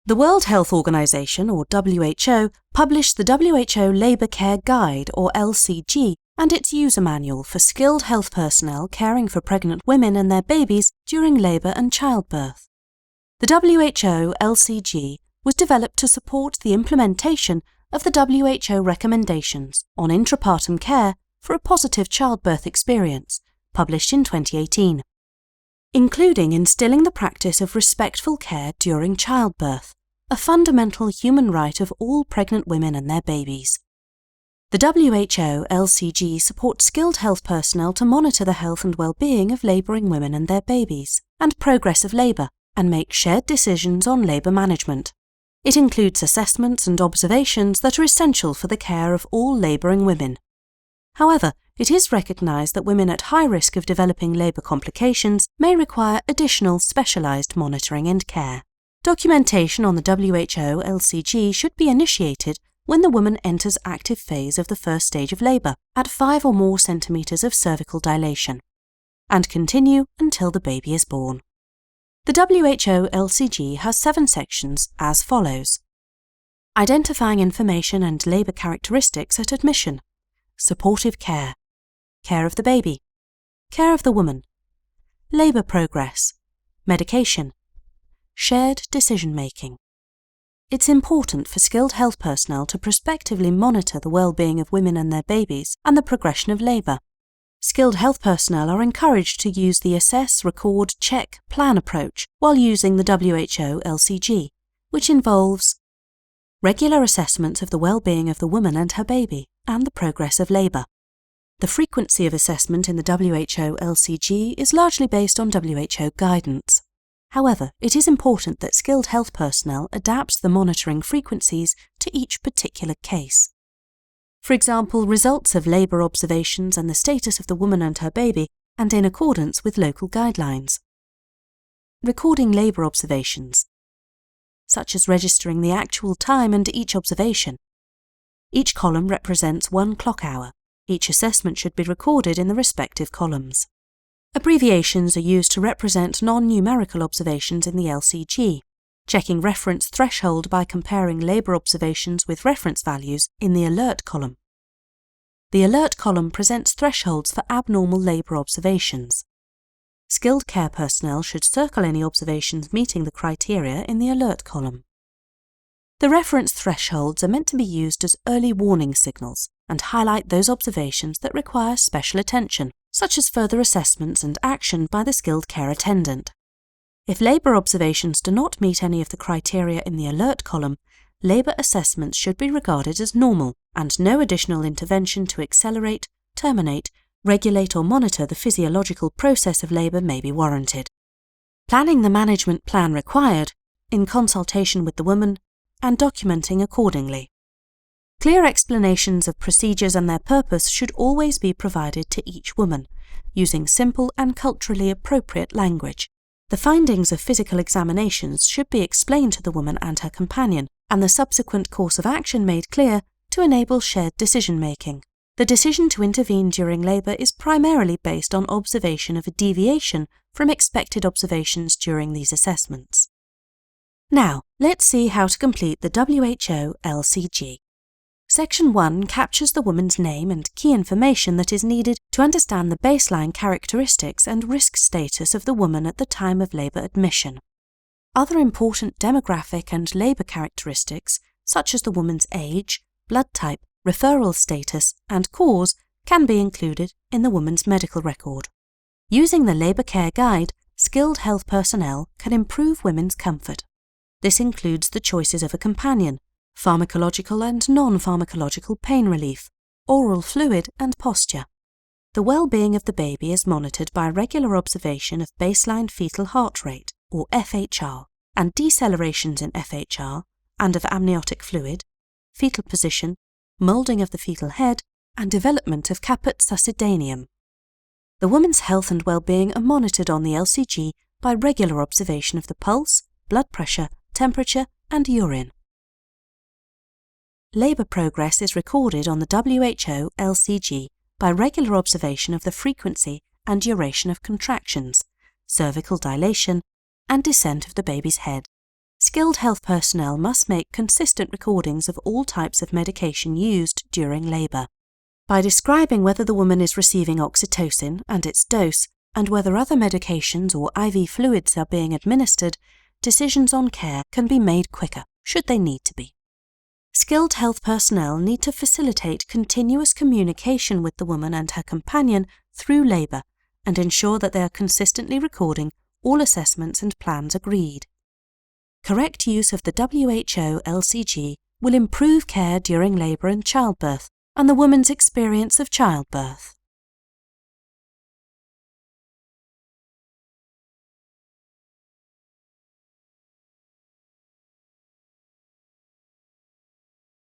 The World Health Organization, or WHO, published the WHO Labour Care Guide, or LCG, and its user manual for skilled health personnel caring for pregnant women and their babies during labour and childbirth. The WHO LCG was developed to support the implementation of the WHO recommendations on intrapartum care for a positive childbirth experience, published in 2018, including instilling the practice of respectful care during childbirth, a fundamental human right of all pregnant women and their babies. The WHO LCG supports skilled health personnel to monitor the health and well-being of labouring women and their babies, and progress of labour, and make shared decisions on labour management. It includes assessments and observations that are essential for the care of all labouring women. However, it is recognised that women at high risk of developing labour complications may require additional specialised monitoring and care. Documentation on the WHO LCG should be initiated when the woman enters active phase of the first stage of labour at 5 or more centimetres of cervical dilation, and continue until the baby is born. The WHO LCG has 7 sections as follows: identifying information and labour characteristics at admission, supportive care, care of the baby, care of the woman, labour progress, medication, shared decision-making. It's important for skilled health personnel to prospectively monitor the well-being of women and their babies and the progression of labour. Skilled health personnel are encouraged to use the assess, record, check, plan approach while using the WHO LCG, which involves regular assessments of the well-being of the woman and her baby and the progress of labour. The frequency of assessment in the WHO LCG is largely based on WHO guidance. However, it is important that skilled health personnel adapts the monitoring frequencies to each particular case. For example, results of labour observations and the status of the woman and her baby, and in accordance with local guidelines. Recording labour observations, such as registering the actual time and each observation. Each column represents 1 clock hour. Each assessment should be recorded in the respective columns. Abbreviations are used to represent non-numerical observations in the LCG, checking reference threshold by comparing labour observations with reference values in the alert column. The alert column presents thresholds for abnormal labour observations. Skilled care personnel should circle any observations meeting the criteria in the alert column. The reference thresholds are meant to be used as early warning signals and highlight those observations that require special attention, such as further assessments and action by the skilled care attendant. If labour observations do not meet any of the criteria in the alert column, labour assessments should be regarded as normal and no additional intervention to accelerate, terminate, regulate or monitor the physiological process of labour may be warranted. Planning the management plan required, in consultation with the woman, and documenting accordingly. Clear explanations of procedures and their purpose should always be provided to each woman, using simple and culturally appropriate language. The findings of physical examinations should be explained to the woman and her companion, and the subsequent course of action made clear to enable shared decision-making. The decision to intervene during labour is primarily based on observation of a deviation from expected observations during these assessments. Now, let's see how to complete the WHO LCG. Section 1 captures the woman's name and key information that is needed to understand the baseline characteristics and risk status of the woman at the time of labour admission. Other important demographic and labour characteristics, such as the woman's age, blood type, referral status, and cause, can be included in the woman's medical record. Using the Labour Care Guide, skilled health personnel can improve women's comfort. This includes the choices of a companion, pharmacological and non-pharmacological pain relief, oral fluid and posture. The well-being of the baby is monitored by regular observation of baseline fetal heart rate, or FHR, and decelerations in FHR and of amniotic fluid, fetal position, moulding of the fetal head, and development of caput succedaneum. The woman's health and well-being are monitored on the LCG by regular observation of the pulse, blood pressure, temperature, and urine. Labour progress is recorded on the WHO LCG by regular observation of the frequency and duration of contractions, cervical dilation, and descent of the baby's head. Skilled health personnel must make consistent recordings of all types of medication used during labour. By describing whether the woman is receiving oxytocin and its dose, and whether other medications or IV fluids are being administered, decisions on care can be made quicker, should they need to be. Skilled health personnel need to facilitate continuous communication with the woman and her companion through labour and ensure that they are consistently recording all assessments and plans agreed. Correct use of the WHO LCG will improve care during labour and childbirth and the woman's experience of childbirth.